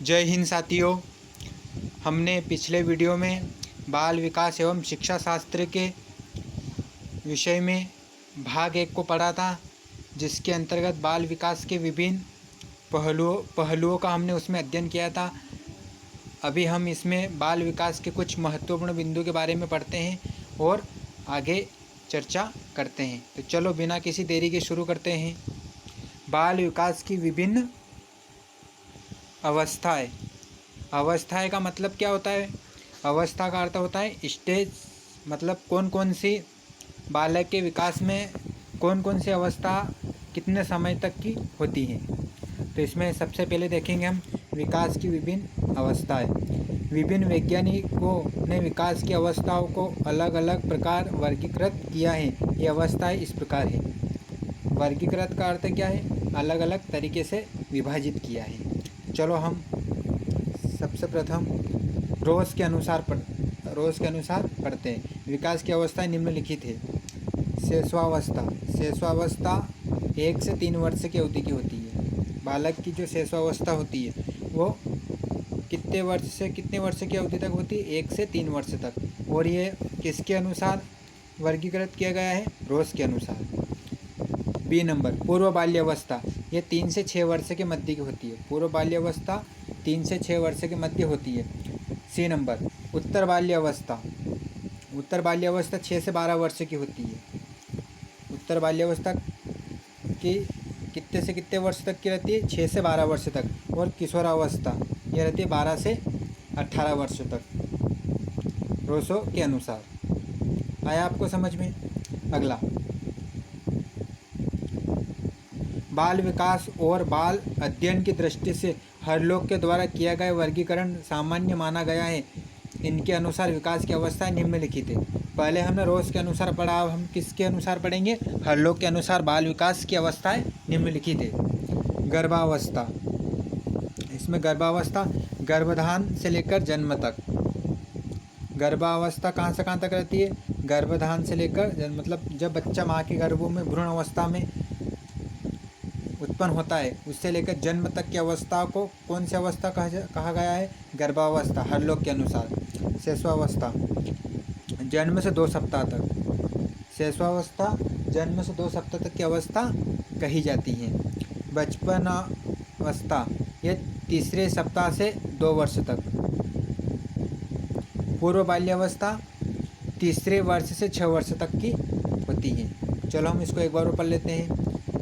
जय हिंद साथियों। हमने पिछले वीडियो में बाल विकास एवं शिक्षा शास्त्र के विषय में भाग 1 को पढ़ा था, जिसके अंतर्गत बाल विकास के विभिन्न पहलुओं का हमने उसमें अध्ययन किया था। अभी हम इसमें बाल विकास के कुछ महत्वपूर्ण बिंदु के बारे में पढ़ते हैं और आगे चर्चा करते हैं। तो चलो बिना किसी देरी के शुरू करते हैं। बाल विकास की विभिन्न अवस्थाएं का मतलब क्या होता है? अवस्था का अर्थ होता है स्टेज, मतलब कौन कौन सी बालक के विकास में कौन कौन सी अवस्था कितने समय तक की होती है। तो इसमें सबसे पहले देखेंगे हम विकास की विभिन्न अवस्थाएं। विभिन्न वैज्ञानिकों ने विकास की अवस्थाओं को अलग अलग प्रकार वर्गीकृत किया है। ये अवस्थाएं इस प्रकार है। वर्गीकृत का अर्थ क्या है? अलग अलग तरीके से विभाजित किया है। चलो हम सबसे प्रथम रोज के अनुसार पढ़ते हैं। विकास की अवस्थाएं निम्नलिखित है। शेषवावस्था 1 से 3 वर्ष की अवधि की होती है। बालक की जो शेषवावस्था होती है वो कितने वर्ष से कितने वर्ष की अवधि तक होती है? 1 से 3 वर्ष तक। और ये किसके अनुसार वर्गीकृत किया गया है? रोज के अनुसार। बी नंबर पूर्व बाल्यावस्था, ये 3 से 6 वर्ष के मध्य की होती है। पूर्व बाल्यावस्था 3 से 6 वर्ष के मध्य होती है। सी नंबर उत्तर बाल्यावस्था 6 से 12 वर्ष की होती है। उत्तर बाल्यावस्था की कितने से कितने वर्ष तक की रहती है? 6 से 12 वर्ष तक। और किशोरावस्था ये रहती है 12 से 18 वर्ष तक, रोसो के अनुसार। आया आपको समझ में? अगला, बाल विकास और बाल अध्ययन की दृष्टि से हरलोग के द्वारा किया गया वर्गीकरण सामान्य माना गया है। इनके अनुसार विकास की अवस्थाएं निम्नलिखित है। पहले हमने रोज के अनुसार पढ़ा, अब हम किसके अनुसार पढ़ेंगे? हरलोग के अनुसार बाल विकास की अवस्थाएं निम्नलिखित है। गर्भावस्था, इसमें गर्भावस्था गर्भधान से लेकर जन्म तक। गर्भावस्था कहाँ से कहाँ तक रहती है? गर्भधान से लेकर जन्म, मतलब जब बच्चा माँ के गर्भों में भ्रूण अवस्था में उत्पन्न होता है, उससे लेकर जन्म तक की अवस्था को कौन सी अवस्था कहा गया है? गर्भावस्था, हर लोग के अनुसार। शेषवावस्था जन्म से 2 सप्ताह तक। शेषवावस्था जन्म से 2 सप्ताह तक की अवस्था कही जाती है। बचपनावस्था ये 3 सप्ताह से 2 वर्ष तक। पूर्व बाल्यावस्था 3 वर्ष से 6 वर्ष तक की होती है। चलो हम इसको एक बार और पढ़ लेते हैं।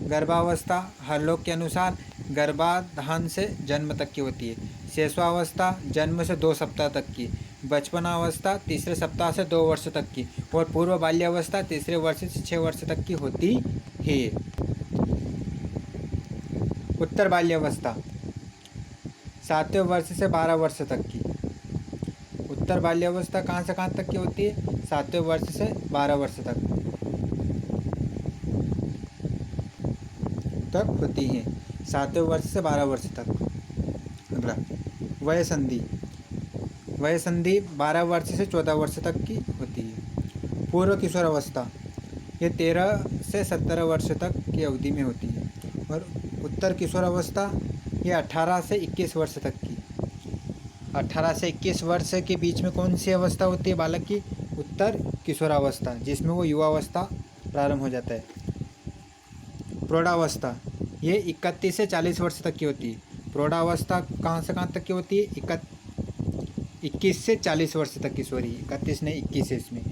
गर्भावस्था हर लोग के अनुसार गर्भाधान से जन्म तक की होती है। शेषवावस्था जन्म से 2 सप्ताह तक की। बचपनावस्था 3 सप्ताह से 2 वर्ष तक की। और पूर्व बाल्यावस्था 3 वर्ष से 6 वर्ष तक की होती है। उत्तर बाल्यावस्था 7वें वर्ष से 12 वर्ष तक की। उत्तर बाल्यावस्था कहाँ से कहाँ तक की होती है? 7वें वर्ष से 12 वर्ष तक होती है। 7वें वर्ष से 12 वर्ष तक। अगला, वय संधि 12 वर्ष से 14 वर्ष तक की होती है। पूर्व किशोर अवस्था ये 13 से 17 वर्ष तक की अवधि में होती है। और उत्तर किशोर अवस्था ये 18 से 21 वर्ष तक की। 18 से 21 वर्ष के बीच में कौन सी अवस्था होती है बालक की? उत्तर किशोरावस्था, जिसमें वो युवावस्था प्रारंभ हो जाता है। प्रौढ़ावस्था ये 31 से 40 वर्ष तक की होती है। प्रौढ़ावस्था कहाँ से कहाँ तक की होती है? 21 से 40 वर्ष तक की, सॉरी 31 नहीं 21 है इसमें।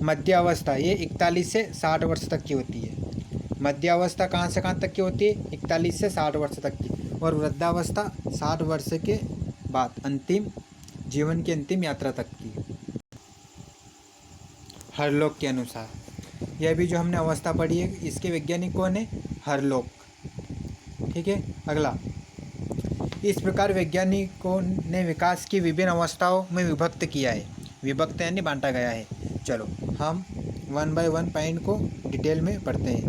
मध्य अवस्था ये 41 से 60 वर्ष तक की होती है। मध्य अवस्था कहाँ से कहाँ तक की होती है? 41 से 60 वर्ष तक की। और वृद्धावस्था 60 वर्ष के बाद जीवन की अंतिम यात्रा तक की, हर लोग के अनुसार। यह भी जो हमने अवस्था पढ़ी है इसके वैज्ञानिक कौन है? हरलोग। ठीक है। अगला, इस प्रकार वैज्ञानिकों ने विकास की विभिन्न अवस्थाओं में विभक्त किया है। विभक्त यानी बांटा गया है। चलो हम 1 बाय 1 पॉइंट को डिटेल में पढ़ते हैं।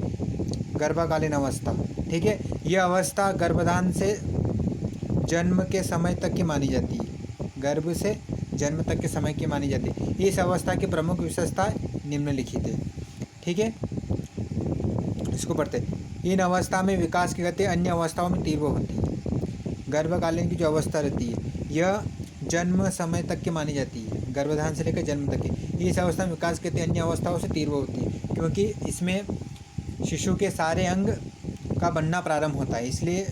गर्भकालीन अवस्था, ठीक है, यह अवस्था गर्भधान से जन्म के समय तक की मानी जाती है। गर्भ से जन्म तक के समय की मानी जाती है। इस अवस्था की प्रमुख विशेषताएं निम्नलिखित है। ठीक है, इसको पढ़ते हैं। इन अवस्था में विकास की गति अन्य अवस्थाओं में तीव्र होती है। गर्भकालीन की जो अवस्था रहती है यह जन्म समय तक की मानी जाती है, गर्भधारण से लेकर जन्म तक की। इस अवस्था में विकास की गति अन्य अवस्थाओं से तीव्र होती है, क्योंकि इसमें शिशु के सारे अंग का बनना प्रारंभ होता है, इसलिए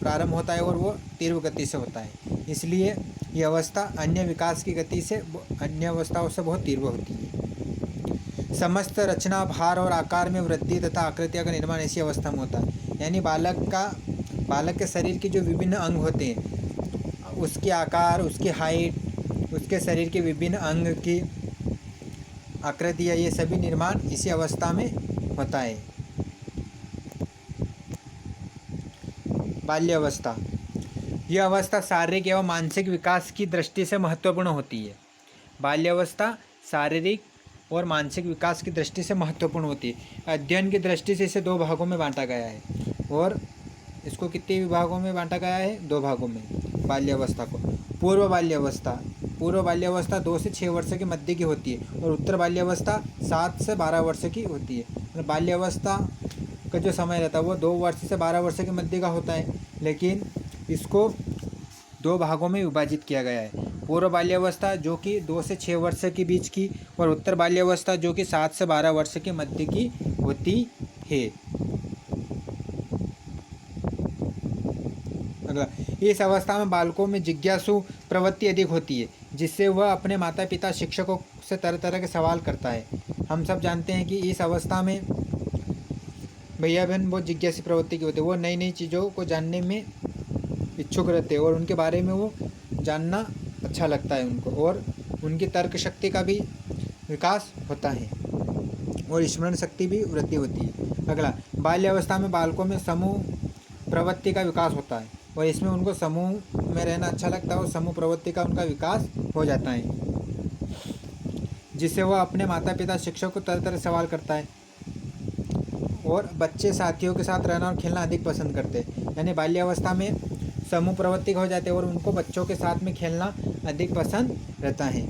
प्रारंभ होता है और वो तीव्र गति से होता है, इसलिए ये अवस्था अन्य विकास की गति से अन्य अवस्थाओं से बहुत तीव्र होती है। समस्त रचना, भार और आकार में वृद्धि तथा आकृतियों का निर्माण ऐसी अवस्था में होता है। यानी बालक के शरीर के जो विभिन्न अंग होते हैं, उसके आकार, उसकी हाइट, उसके शरीर के विभिन्न अंग की आकृतियाँ, ये सभी निर्माण इसी अवस्था में होता है। बाल्यावस्था, यह अवस्था शारीरिक एवं मानसिक विकास की दृष्टि से महत्वपूर्ण होती है। बाल्यावस्था शारीरिक और मानसिक विकास की दृष्टि से महत्वपूर्ण होती है। अध्ययन की दृष्टि से इसे 2 भागों में बांटा गया है, और इसको कितने विभागों में बांटा गया है? 2 भागों में बाल्यावस्था को। पूर्व बाल्यावस्था 2 से 6 वर्ष के मध्य की होती है, और उत्तर बाल्यावस्था 7 से 12 वर्ष की होती है। मतलब बाल्यावस्था का जो समय रहता है वो 2 वर्ष से 12 वर्ष के मध्य का होता है, लेकिन इसको 2 भागों में विभाजित किया गया है। पूर्व बाल्यावस्था जो कि 2 से 6 वर्ष के बीच की, और उत्तर बाल्यावस्था जो कि 7 से 12 वर्ष के मध्य की होती है। अगला, इस अवस्था में बालकों में जिज्ञासु प्रवृत्ति अधिक होती है, जिससे वह अपने माता पिता, शिक्षकों से तरह तरह के सवाल करता है। हम सब जानते हैं कि इस अवस्था में भैया बहन बहुत जिज्ञासी प्रवृत्ति की होती है, वो नई नई चीज़ों को जानने में इच्छुक रहते हैं, और उनके बारे में वो जानना अच्छा लगता है उनको, और उनकी तर्क शक्ति का भी विकास होता है, और स्मरण शक्ति भी वृद्धि होती है। अगला, बाल्यावस्था में बालकों में समूह प्रवृत्ति का विकास होता है, और इसमें उनको समूह में रहना अच्छा लगता है, और समूह प्रवृत्ति का उनका विकास हो जाता है, जिससे वह अपने माता पिता, शिक्षक को तरह तरह सवाल करता है, और बच्चे साथियों के साथ रहना और खेलना अधिक पसंद करते हैं। यानी बाल्यावस्था में समूह प्रवृत्ति हो जाते हैं, और उनको बच्चों के साथ में खेलना अधिक पसंद रहता है।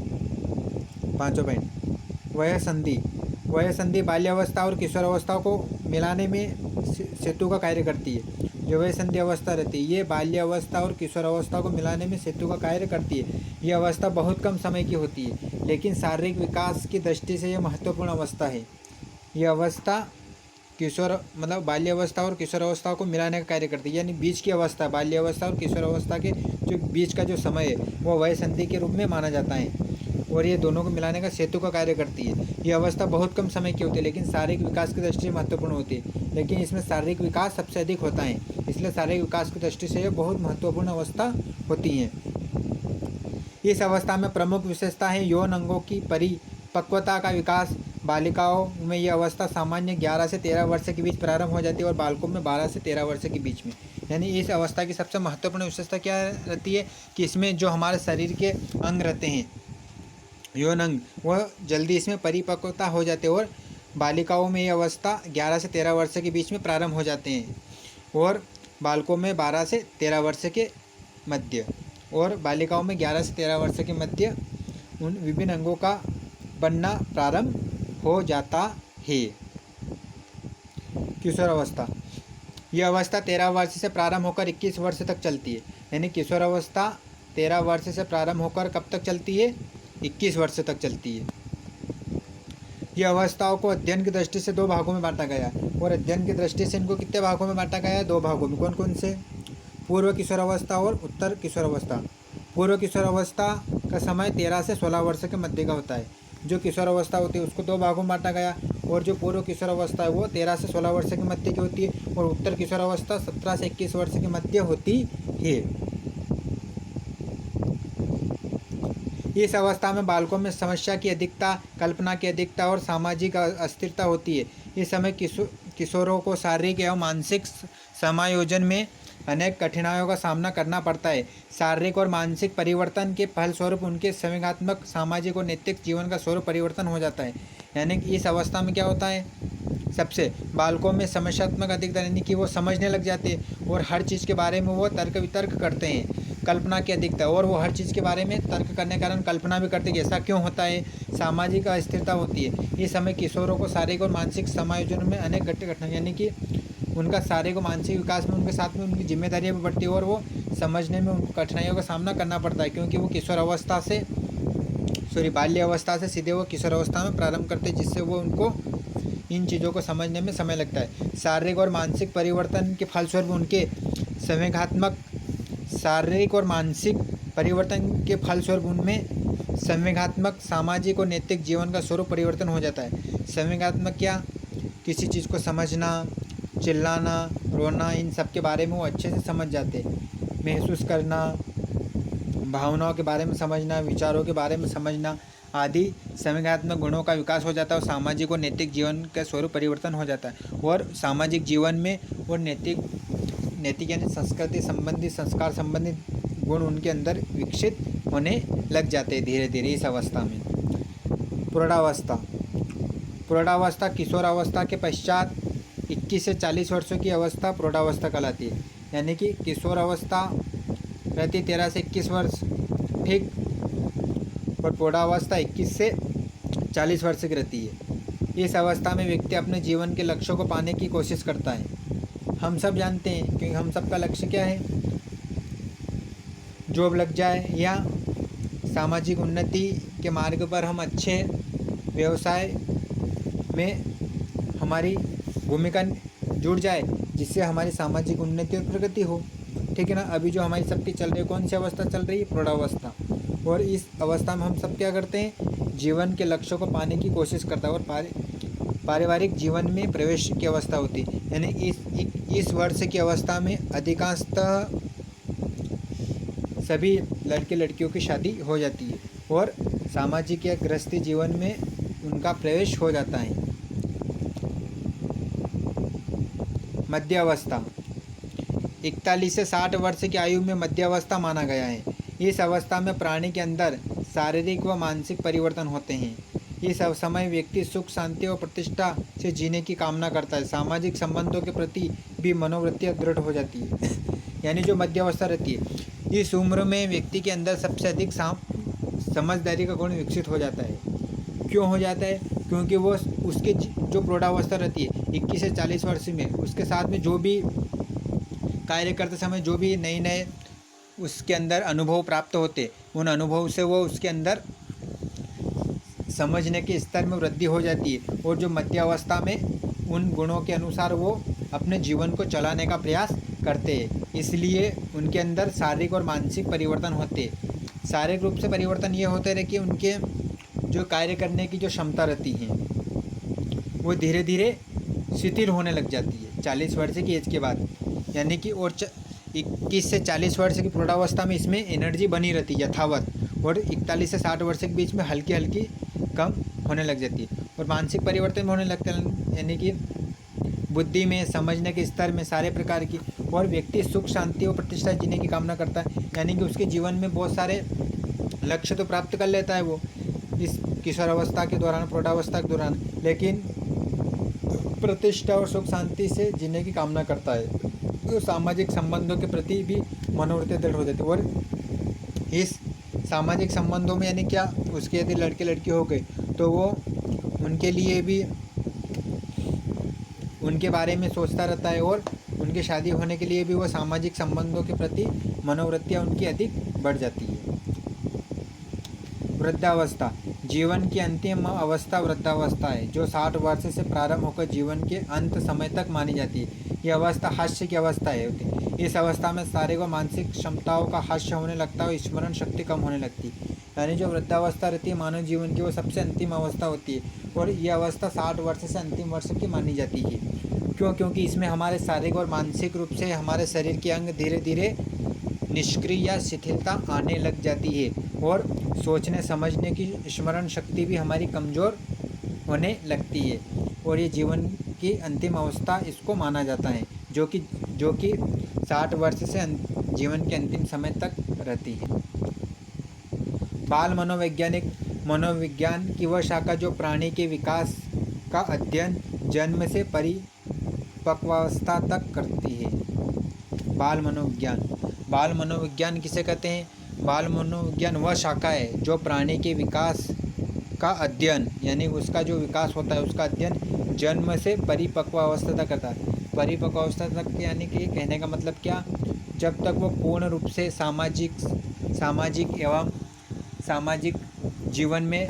5वां पॉइंट, वयः संधि बाल्यावस्था और किशोरावस्था को मिलाने में सेतु का कार्य करती है। जो वयः संधि अवस्था रहती है, ये बाल्यावस्था और किशोरावस्था को मिलाने में सेतु का कार्य करती है। ये अवस्था बहुत कम समय की होती है, लेकिन शारीरिक विकास की दृष्टि से यह महत्वपूर्ण अवस्था है। यह अवस्था बाल्यावस्था और किशोरावस्था को मिलाने का कार्य करती है, यानी बीच की अवस्था, बाल्यावस्था और किशोरावस्था के जो बीच का जो समय है वो वयः संधि के रूप में माना जाता है, और ये दोनों को मिलाने का सेतु का कार्य करती है। ये अवस्था बहुत कम समय की होती है, लेकिन शारीरिक विकास की दृष्टि से महत्वपूर्ण होती है, लेकिन इसमें शारीरिक विकास सबसे अधिक होता है, इसलिए शारीरिक विकास की दृष्टि से यह बहुत महत्वपूर्ण अवस्था होती है। इस अवस्था में प्रमुख विशेषता है यौन अंगों की परिपक्वता का विकास। बालिकाओं में यह अवस्था सामान्य 11 से 13 वर्ष के बीच प्रारंभ हो जाती है, और बालकों में 12 से 13 वर्ष के बीच में। यानी इस अवस्था की सबसे महत्वपूर्ण विशेषता क्या रहती है कि इसमें जो हमारे शरीर के अंग रहते हैं, यौन अंग, वह जल्दी इसमें परिपक्वता हो जाते हैं, और बालिकाओं में यह अवस्था 11 से 13 वर्ष के बीच में प्रारंभ हो जाते हैं, और बालकों में 12 से 13 वर्ष के मध्य, और बालिकाओं में 11 से 13 वर्ष के मध्य उन विभिन्न अंगों का बनना प्रारंभ हो जाता है। किशोरावस्था, यह अवस्था 13 वर्ष से प्रारंभ होकर 21 वर्ष तक चलती है। यानी किशोरावस्था 13 वर्ष से प्रारंभ होकर कब तक चलती है? 21 वर्ष तक चलती है। यह अवस्थाओं को अध्ययन की दृष्टि से 2 भागों में बांटा गया, और अध्ययन की दृष्टि से इनको कितने भागों में बांटा गया है? 2 भागों में। कौन कौन से? पूर्व किशोरावस्था और उत्तर किशोरावस्था। पूर्व किशोरावस्था का समय 13 से 16 वर्ष के मध्य का होता है। जो किशोरावस्था होती है उसको 2 भागों में बांटा गया, और जो पूर्व किशोरावस्था है वो 13 से 16 वर्ष के मध्य की होती है, और उत्तर किशोरावस्था 17 से 21 वर्ष के मध्य होती है। इस अवस्था में बालकों में समस्या की अधिकता, कल्पना की अधिकता और सामाजिक अस्थिरता होती है। इस समय किशोरों को शारीरिक एवं मानसिक समायोजन में अनेक कठिनाइयों का सामना करना पड़ता है। शारीरिक और मानसिक परिवर्तन के फलस्वरूप उनके संवेगात्मक, सामाजिक और नैतिक जीवन का स्वरूप परिवर्तन हो जाता है। यानी कि इस अवस्था में क्या होता है? सबसे बालकों में समस्यात्मक अधिकता, यानी कि वो समझने लग जाते हैं, और हर चीज़ के बारे में वो तर्क वितर्क करते हैं। कल्पना की अधिकता, और वो हर चीज़ के बारे में तर्क करने के कारण कल्पना भी करते हैं कि ऐसा क्यों होता है। सामाजिक अस्थिरता होती है। इस समय किशोरों को शारीरिक और मानसिक समायोजन में अनेक घटनाएं, यानी कि उनका शारीरिक और मानसिक विकास में उनके साथ में उनकी जिम्मेदारियां भी बढ़ती है, और वो समझने में उनको कठिनाइयों का सामना करना पड़ता है, क्योंकि वो बाल्य अवस्था से सीधे वो किशोर अवस्था में प्रारंभ करते हैं, जिससे वो उनको इन चीज़ों को समझने में समय लगता है। शारीरिक और मानसिक परिवर्तन के फलस्वरूप उनके संवेगात्मक, सामाजिक और नैतिक जीवन का स्वरूप परिवर्तन हो जाता है। संवेगात्मक क्या? किसी चीज़ को समझना, चिल्लाना, रोना, इन सब के बारे में वो अच्छे से समझ जाते हैं। महसूस करना, भावनाओं के बारे में समझना, विचारों के बारे में समझना आदि संवेगात्मक गुणों का विकास हो जाता है और सामाजिक और नैतिक जीवन का स्वरूप परिवर्तन हो जाता है। और सामाजिक जीवन में और नैतिक यानी संस्कृति संबंधी, संस्कार संबंधित गुण उनके अंदर विकसित होने लग जाते हैं धीरे धीरे इस अवस्था में। प्रौढ़ावस्था किशोरावस्था के पश्चात 21 से 40 वर्षों की अवस्था प्रौढ़ावस्था कहलाती है। यानी कि किशोर अवस्था रहती 13 से 21 वर्ष, ठीक, और प्रौढ़ावस्था 21 से 40 वर्ष की रहती है। इस अवस्था में व्यक्ति अपने जीवन के लक्ष्यों को पाने की कोशिश करता है। हम सब जानते हैं, क्योंकि हम सब का लक्ष्य क्या है? जॉब लग जाए या सामाजिक उन्नति के मार्ग पर हम अच्छे व्यवसाय में हमारी भूमिका जुड़ जाए, जिससे हमारी सामाजिक उन्नति और प्रगति हो, ठीक है ना। अभी जो हमारी सबकी चल रही है, कौन सी अवस्था चल रही है? प्रौढ़ावस्था। और इस अवस्था में हम सब क्या करते हैं? जीवन के लक्ष्यों को पाने की कोशिश करता है और पारिवारिक जीवन में प्रवेश की अवस्था होती है। यानी इस वर्ष की अवस्था में अधिकांशतः सभी लड़के लड़कियों की शादी हो जाती है और सामाजिक या गृहस्थी जीवन में उनका प्रवेश हो जाता है। मध्यावस्था 41 से 60 वर्ष की आयु में मध्यावस्था माना गया है। इस अवस्था में प्राणी के अंदर शारीरिक व मानसिक परिवर्तन होते हैं। इस समय व्यक्ति सुख, शांति और प्रतिष्ठा से जीने की कामना करता है। सामाजिक संबंधों के प्रति भी मनोवृत्तियाँ दृढ़ हो जाती है यानी जो मध्यावस्था रहती है, इस उम्र में व्यक्ति के अंदर सबसे अधिक समझदारी का गुण विकसित हो जाता है। क्यों हो जाता है? क्योंकि वो उसके जो प्रौढ़ावस्था रहती है 21 से 40 वर्ष में, उसके साथ में जो भी कार्य करते समय जो भी नए उसके अंदर अनुभव प्राप्त होते, उन अनुभव से वो उसके अंदर समझने के स्तर में वृद्धि हो जाती है। और जो मध्यावस्था में उन गुणों के अनुसार वो अपने जीवन को चलाने का प्रयास करते हैं, इसलिए उनके अंदर शारीरिक और मानसिक परिवर्तन होते हैं। शारीरिक रूप से परिवर्तन ये होते रहे कि उनके जो कार्य करने की जो क्षमता रहती है वो धीरे धीरे शिथिल होने लग जाती है 40 वर्ष की एज के बाद। यानी कि और 21 से 40 वर्ष की प्रौढ़ावस्था में इसमें एनर्जी बनी रहती है यथावत, और 41 से 60 वर्ष के बीच में हल्की हल्की कम होने लग जाती है। और मानसिक परिवर्तन होने लगते हैं, यानी कि बुद्धि में, समझने के स्तर में, सारे प्रकार की। और व्यक्ति सुख, शांति और प्रतिष्ठा जीने की कामना करता है, यानी कि उसके जीवन में बहुत सारे लक्ष्य तो प्राप्त कर लेता है वो इस किशोरावस्था के दौरान, प्रौढ़ावस्था के दौरान, लेकिन प्रतिष्ठा और सुख शांति से जीने की कामना करता है। तो सामाजिक संबंधों के प्रति भी मनोवृत्ति दृढ़ हो जाती है। और इस सामाजिक संबंधों में यानी क्या, उसके यदि लड़के लड़की हो गए तो वो उनके लिए भी उनके बारे में सोचता रहता है, और उनकी शादी होने के लिए भी वो सामाजिक संबंधों के प्रति मनोवृत्तियाँ उनकी अधिक बढ़ जाती है। वृद्धावस्था जीवन की अंतिम अवस्था वृद्धावस्था है, जो 60 वर्ष से प्रारंभ होकर जीवन के अंत समय तक मानी जाती है। यह अवस्था हास्य की अवस्था है। इस अवस्था में शारीरिक व मानसिक क्षमताओं का हास्य होने लगता है और स्मरण शक्ति कम होने लगती है। यानी जो वृद्धावस्था रहती है मानव जीवन की, वो सबसे अंतिम अवस्था होती है, और यह अवस्था 60 वर्ष से अंतिम वर्ष की मानी जाती है। क्यों? क्योंकि इसमें हमारे शारीरिक और मानसिक रूप से हमारे शरीर के अंग धीरे धीरे निष्क्रिय या शिथिलता आने लग जाती है, और सोचने समझने की स्मरण शक्ति भी हमारी कमज़ोर होने लगती है। और ये जीवन की अंतिम अवस्था इसको माना जाता है, जो कि 60 वर्ष से जीवन के अंतिम समय तक रहती है। बाल मनोविज्ञान की वह शाखा जो प्राणी के विकास का अध्ययन जन्म से परिपक्वावस्था तक करती है। बाल मनोविज्ञान किसे कहते हैं? बाल मनोविज्ञान वह शाखा है जो प्राणी के विकास का अध्ययन, यानी उसका जो विकास होता है उसका अध्ययन जन्म से परिपक्वावस्था तक करता है। परिपक्वावस्था तक यानी कि कहने का मतलब क्या, जब तक वो पूर्ण रूप से सामाजिक एवं सामाजिक जीवन में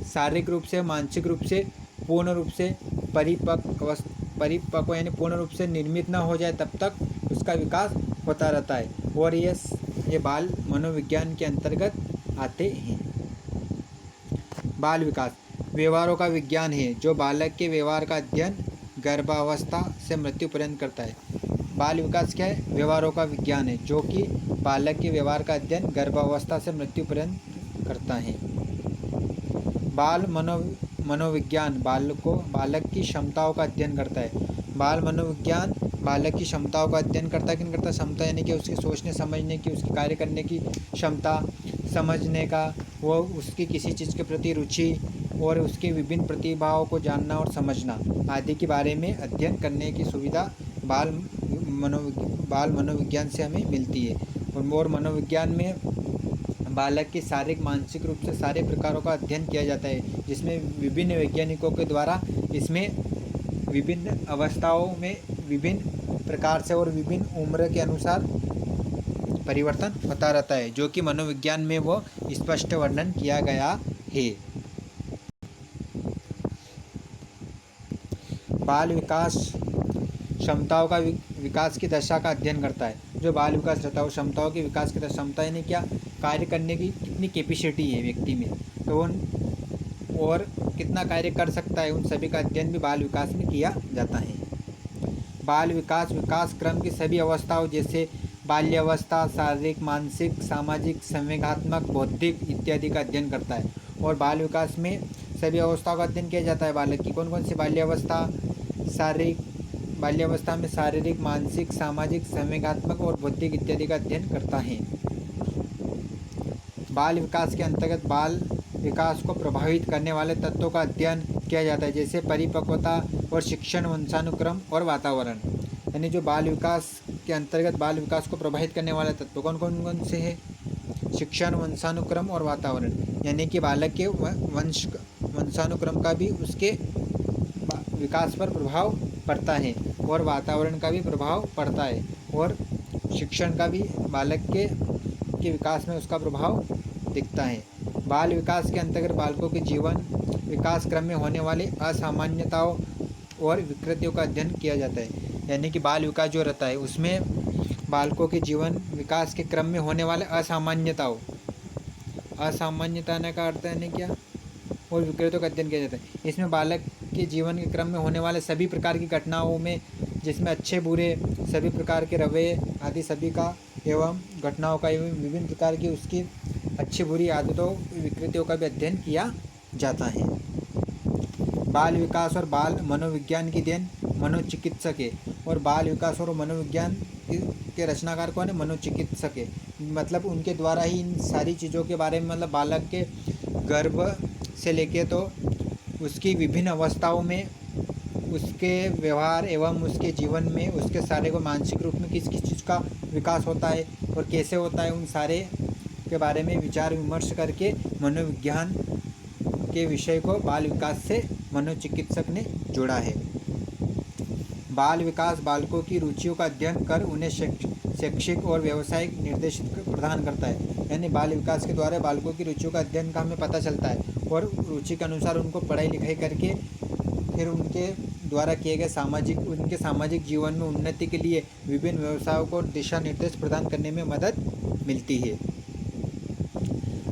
शारीरिक रूप से मानसिक रूप से पूर्ण रूप से परिपक्व यानी पूर्ण रूप से निर्मित न हो जाए तब तक उसका विकास होता रहता है, और ये बाल मनोविज्ञान के अंतर्गत आते हैं। बाल विकास व्यवहारों का विज्ञान है जो बालक के व्यवहार का अध्ययन गर्भावस्था से मृत्यु पर्यंत करता है। बाल विकास क्या है? व्यवहारों का विज्ञान है जो कि बालक के व्यवहार का अध्ययन गर्भावस्था से मृत्यु पर्यंत करता है। बाल मनोविज्ञान बालक की क्षमताओं का अध्ययन करता है। बाल मनोविज्ञान बालक की क्षमताओं का अध्ययन करता है कि नहीं करता? क्षमता यानी कि उसकी सोचने समझने की, उसकी कार्य करने की क्षमता, समझने का, वो उसकी किसी चीज़ के प्रति रुचि और उसके विभिन्न प्रतिभाओं को जानना और समझना आदि के बारे में अध्ययन करने की सुविधा बाल मनोविज्ञान से हमें मिलती है। और मनोविज्ञान में बालक के शारीरिक मानसिक रूप से सारे प्रकारों का अध्ययन किया जाता है, जिसमें विभिन्न वैज्ञानिकों के द्वारा इसमें विभिन्न अवस्थाओं में विभिन्न प्रकार से और विभिन्न उम्र के अनुसार परिवर्तन होता रहता है, जो कि मनोविज्ञान में वो स्पष्ट वर्णन किया गया है। बाल विकास क्षमताओं का विकास की दशा का अध्ययन करता है। जो बाल विकास रहता है वो क्षमताओं के विकास की क्षमता यानी क्या, कार्य करने की कितनी कैपेसिटी है व्यक्ति में, तो और कितना कार्य कर सकता है, उन सभी का अध्ययन भी बाल विकास में किया जाता है। बाल विकास क्रम की सभी अवस्थाओं जैसे बाल्यावस्था शारीरिक, मानसिक, सामाजिक, संवेगात्मक, बौद्धिक इत्यादि का अध्ययन करता है। और बाल विकास में सभी अवस्थाओं का अध्ययन किया जाता है। बालक की कौन कौन सी बाल्यावस्था में शारीरिक, मानसिक, सामाजिक, संवेगात्मक और बौद्धिक इत्यादि का अध्ययन करता है। बाल विकास के अंतर्गत बाल विकास को प्रभावित करने वाले तत्वों का अध्ययन किया जाता है, जैसे परिपक्वता और शिक्षण, वंशानुक्रम और वातावरण। यानी जो बाल विकास के अंतर्गत बाल विकास को प्रभावित करने वाले तत्व कौन कौन से हैं? शिक्षण, वंशानुक्रम और वातावरण। यानी कि बालक के वंशानुक्रम का भी उसके विकास पर प्रभाव पड़ता है और वातावरण का भी प्रभाव पड़ता है, और शिक्षण का भी बालक के विकास में उसका प्रभाव दिखता है। बाल विकास के अंतर्गत बालकों के जीवन विकास क्रम में होने वाली असामान्यताओं और विकृतियों का अध्ययन किया जाता है। यानी कि बाल विकास जो रहता है उसमें बालकों के जीवन विकास के क्रम में होने वाले असामान्यता का अर्थ है क्या, और विकृतियों का अध्ययन किया जाता है। इसमें बालक के जीवन के क्रम में होने वाले सभी प्रकार की घटनाओं में, जिसमें अच्छे बुरे सभी प्रकार के रवैये आदि सभी का एवं घटनाओं का एवं विभिन्न प्रकार की उसकी अच्छी बुरी आदतों विकृतियों का भी अध्ययन किया जाता है। बाल विकास और बाल मनोविज्ञान की देन मनोचिकित्सक है, और बाल विकास और मनोविज्ञान के रचनाकार कौन है? मनोचिकित्सक है। मतलब उनके द्वारा ही इन सारी चीज़ों के बारे में, मतलब बालक के गर्भ से लेके तो उसकी विभिन्न अवस्थाओं में उसके व्यवहार एवं उसके जीवन में उसके सारे को मानसिक रूप में किस किस चीज़ का विकास होता है और कैसे होता है, उन सारे के बारे में विचार विमर्श करके मनोविज्ञान के विषय को बाल विकास से मनोचिकित्सक ने जोड़ा है। बाल विकास बालकों की रुचियों का अध्ययन कर उन्हें शैक्षिक और व्यावसायिक निर्देश प्रदान करता है। यानी बाल विकास के द्वारा बालकों की रुचियों का अध्ययन का हमें पता चलता है, और रुचि के अनुसार उनको पढ़ाई लिखाई करके फिर उनके द्वारा किए गए उनके सामाजिक जीवन में उन्नति के लिए विभिन्न व्यवसायों को दिशा निर्देश प्रदान करने में मदद मिलती है।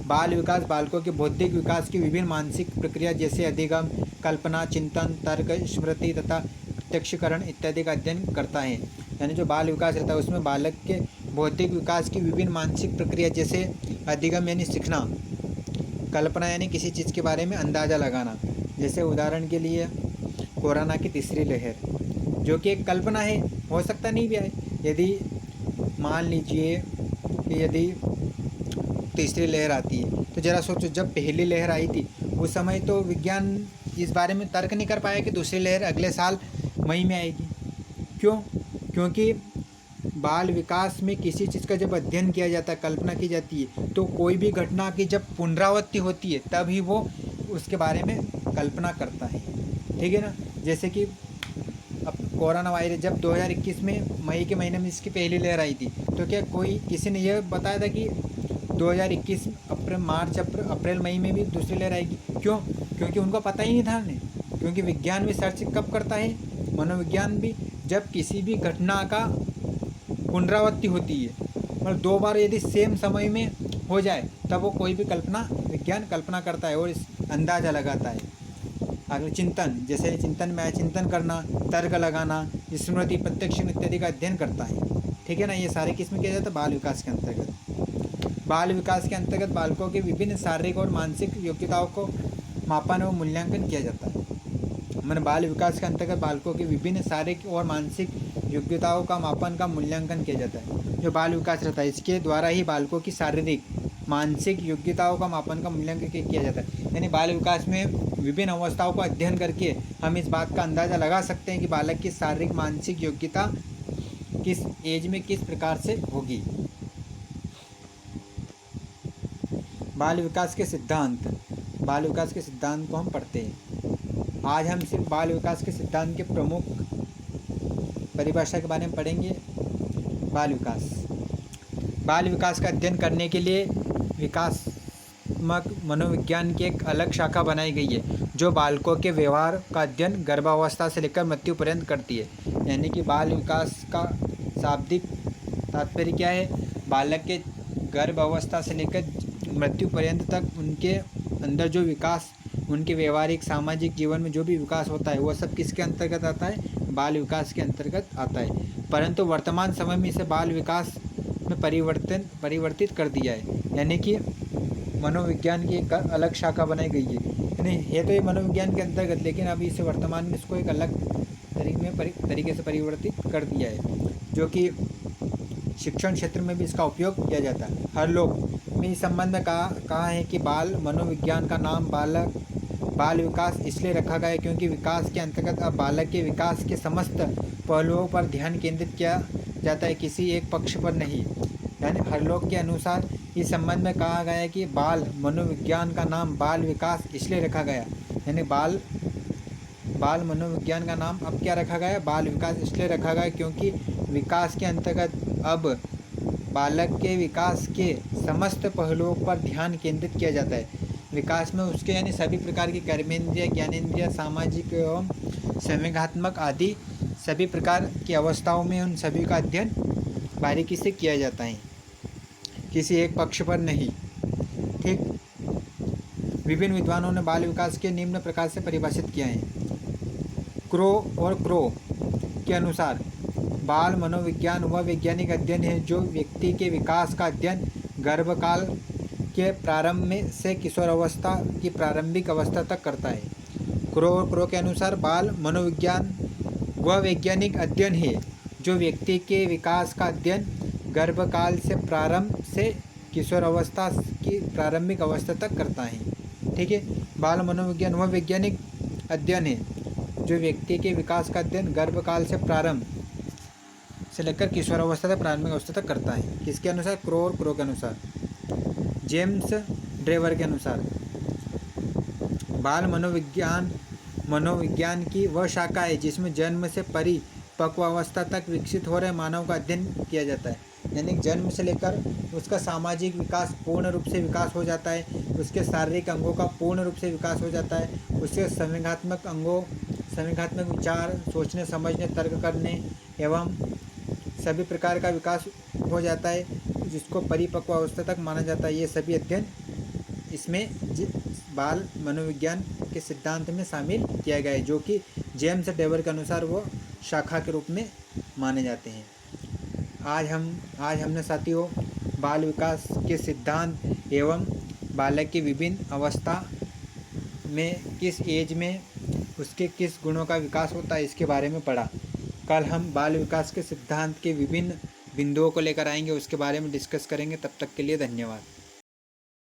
बाल विकास बालकों के बौद्धिक विकास की विभिन्न मानसिक प्रक्रिया जैसे अधिगम, कल्पना, चिंतन, तर्क, स्मृति तथा प्रत्यक्षीकरण इत्यादि का अध्ययन करता है। यानी जो बाल विकास रहता है उसमें बालक के बौद्धिक विकास की विभिन्न मानसिक प्रक्रिया जैसे अधिगम यानी सीखना, कल्पना यानी किसी चीज़ के बारे में अंदाज़ा लगाना, जैसे उदाहरण के लिए कोरोना की तीसरी लहर जो कि एक कल्पना है, हो सकता नहीं भी है। यदि मान लीजिए कि यदि तीसरी लहर आती है तो ज़रा सोचो, जब पहली लहर आई थी उस समय तो विज्ञान इस बारे में तर्क नहीं कर पाया कि दूसरी लहर अगले साल मई में आएगी। क्यों? क्योंकि बाल विकास में किसी चीज़ का जब अध्ययन किया जाता है, कल्पना की जाती है, तो कोई भी घटना की जब पुनरावृत्ति होती है तभी वो उसके बारे में कल्पना करता है। ठीक है ना? जैसे कि अब कोरोना वायरस जब 2021 में मई के महीने में इसकी पहली लहर आई थी, तो क्या किसी ने यह बताया था कि 2021 अप्रैल मई में भी दूसरी लहर आएगी? क्यों? क्योंकि उनको पता ही नहीं था ने। क्योंकि विज्ञान भी सर्च कब करता है, मनोविज्ञान भी, जब किसी भी घटना का पुनरावृत्ति होती है, मतलब 2 बार यदि सेम समय में हो जाए, तब वो कोई भी विज्ञान कल्पना करता है और इस अंदाज़ा लगाता है। अगले चिंतन, जैसे चिंतन में चिंतन करना, तर्क लगाना, स्मृति, प्रत्यक्ष इत्यादि का अध्ययन करता है। ठीक है ना। ये सारे किस में किया जाता है? बाल विकास के अंतर्गत। बाल विकास के अंतर्गत बालकों की विभिन्न शारीरिक और मानसिक योग्यताओं को मापन और मूल्यांकन किया जाता है। मैंने बाल विकास के अंतर्गत बालकों की विभिन्न शारीरिक और मानसिक योग्यताओं का मापन का मूल्यांकन किया जाता है। जो बाल विकास रहता है, इसके द्वारा ही बालकों की शारीरिक मानसिक योग्यताओं का मापन का मूल्यांकन किया जाता है। यानी बाल विकास में विभिन्न अवस्थाओं का अध्ययन करके हम इस बात का अंदाज़ा लगा सकते हैं कि बालक की शारीरिक मानसिक योग्यता किस एज में किस प्रकार से होगी। बाल विकास के सिद्धांत। बाल विकास के सिद्धांत को हम पढ़ते हैं। आज हम सिर्फ बाल विकास के सिद्धांत के प्रमुख परिभाषा के बारे में पढ़ेंगे। बाल विकास का अध्ययन करने के लिए विकासात्मक मनोविज्ञान की एक अलग शाखा बनाई गई है, जो बालकों के व्यवहार का अध्ययन गर्भावस्था से लेकर मृत्यु पर्यंत करती है। यानी कि बाल विकास का शाब्दिक तात्पर्य क्या है? बालक के गर्भावस्था से लेकर मृत्यु पर्यंत तक उनके अंदर जो विकास, उनके व्यवहारिक सामाजिक जीवन में जो भी विकास होता है, वह सब किसके अंतर्गत आता है? बाल विकास के अंतर्गत आता है। परंतु वर्तमान समय में इसे बाल विकास में परिवर्तित कर दिया है। यानी कि मनोविज्ञान की एक अलग शाखा बनाई गई है। यानी है तो ये मनोविज्ञान के अंतर्गत, लेकिन अभी इसे वर्तमान में इसको एक अलग तरीके से परिवर्तित कर दिया है, जो कि शिक्षण क्षेत्र में भी इसका उपयोग किया जाता है। हर लोग में इस संबंध में कहा है कि बाल मनोविज्ञान का नाम बाल विकास इसलिए रखा गया है क्योंकि विकास के अंतर्गत अब बालक के विकास के समस्त पहलुओं पर ध्यान केंद्रित किया जाता है, किसी एक पक्ष पर नहीं। यानी हर लोग के अनुसार इस संबंध में कहा गया है कि बाल मनोविज्ञान का नाम बाल विकास इसलिए रखा गया। यानी बाल मनोविज्ञान का नाम अब क्या रखा गया? बाल विकास इसलिए रखा गया क्योंकि विकास के अंतर्गत अब बालक के विकास के समस्त पहलुओं पर ध्यान केंद्रित किया जाता है। विकास में उसके यानी सभी प्रकार की कर्मेंद्रिय, ज्ञानेंद्रिय, सामाजिक एवं संवेगात्मक आदि सभी प्रकार की अवस्थाओं में उन सभी का अध्ययन बारीकी से किया जाता है, किसी एक पक्ष पर नहीं। ठीक। विभिन्न विद्वानों ने बाल विकास के निम्न प्रकार से परिभाषित किया है। क्रो के अनुसार बाल मनोविज्ञान वह वैज्ञानिक अध्ययन है जो व्यक्ति के विकास का अध्ययन गर्भकाल के प्रारंभ में से किशोरावस्था की प्रारंभिक अवस्था तक करता है। क्रो के अनुसार बाल मनोविज्ञान वह वैज्ञानिक अध्ययन है जो व्यक्ति के विकास का अध्ययन गर्भकाल से प्रारंभ से किशोरावस्था की प्रारंभिक अवस्था तक करता है। ठीक है। बाल मनोविज्ञान वह वैज्ञानिक अध्ययन है जो व्यक्ति के विकास का अध्ययन गर्भकाल से प्रारंभ से लेकर किशोरावस्था तक प्रारंभिक अवस्था तक करता है। किसके अनुसार? क्रो के अनुसार। जेम्स ड्रेवर के अनुसार बाल मनोविज्ञान की वह शाखा है जिसमें जन्म से परिपक्व अवस्था तक विकसित हो रहे मानव का अध्ययन किया जाता है। यानी जन्म से लेकर उसका सामाजिक विकास पूर्ण रूप से विकास हो जाता है, उसके शारीरिक अंगों का पूर्ण रूप से विकास हो जाता है, उसके संवेगात्मक विचार, सोचने समझने तर्क करने एवं सभी प्रकार का विकास हो जाता है, जिसको परिपक्व अवस्था तक माना जाता है। ये सभी अध्ययन इसमें बाल मनोविज्ञान के सिद्धांत में शामिल किया गया है, जो कि जेम्स ड्रेवर के अनुसार वो शाखा के रूप में माने जाते हैं। आज हमने साथियों बाल विकास के सिद्धांत एवं बालक की विभिन्न अवस्था में किस एज में उसके किस गुणों का विकास होता है इसके बारे में पढ़ा। कल हम बाल विकास के सिद्धांत के विभिन्न बिंदुओं को लेकर आएंगे, उसके बारे में डिस्कस करेंगे। तब तक के लिए धन्यवाद।